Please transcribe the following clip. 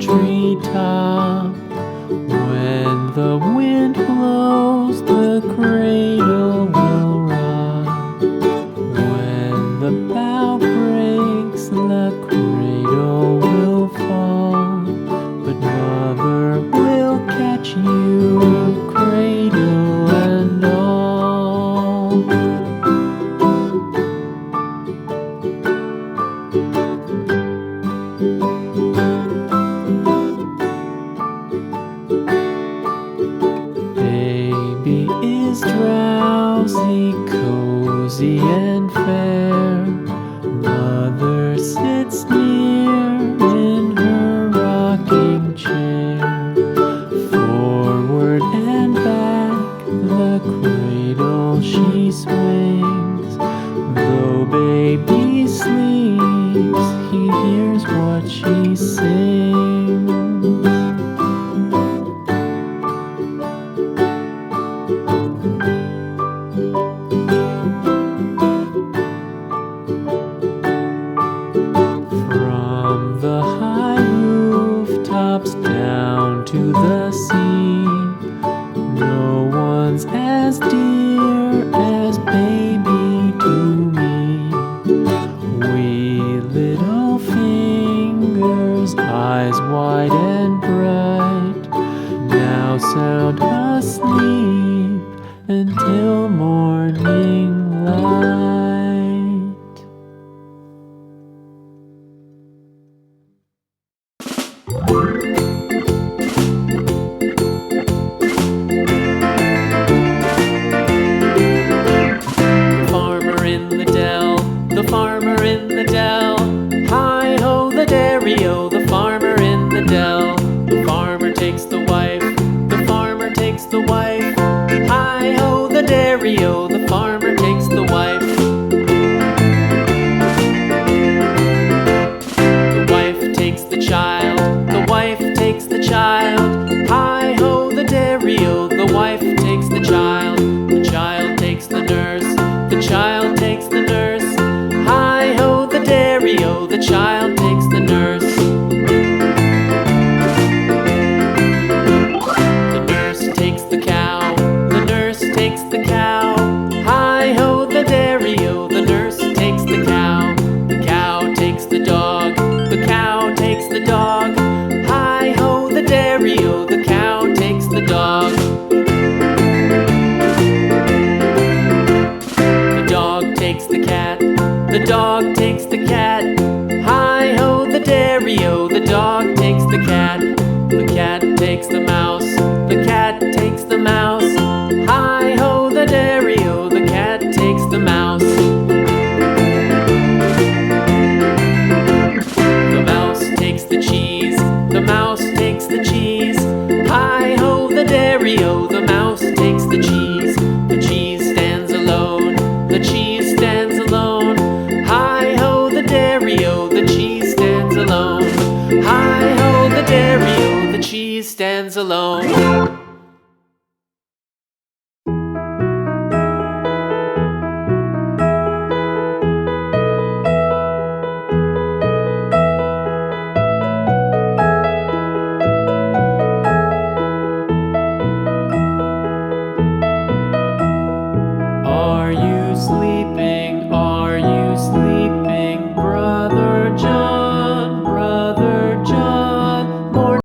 treetop. When the wind blows, the cradle will rock. When the bough breaks, the cradle will fall. But Mother will catch you, cradle and all. Baby is drowsy, cozy and fair. Mother sits near in her rocking chair. Forward and back, the cradle she swings. Though baby sleeps, he hears what she sings. From the high rooftops down to the sea, no one's as dear as baby to me. Wee little fingers, eyes wide and bright, now sound asleep until morning light. The farmer in the dell, hi-ho the dairy-o, the farmer in the dell. The farmer takes the wife, the farmer takes the wife, hi-ho the dairy-o, the farmer takes the wife. The wife takes the child, the wife takes the child, hi-ho the dairy-o, the wife takes the child. The child takes the nurse, the child takes the nurse, hi-ho the dairy-o, the child takes the nurse. The nurse takes the cow, the nurse takes the cow, hi-ho the dairy-o, the nurse takes the cow. The cow takes the dog, the cow takes the dog, hi-ho the dairy-o, the cow takes the dog. The dog takes the cat, the dog takes the cat,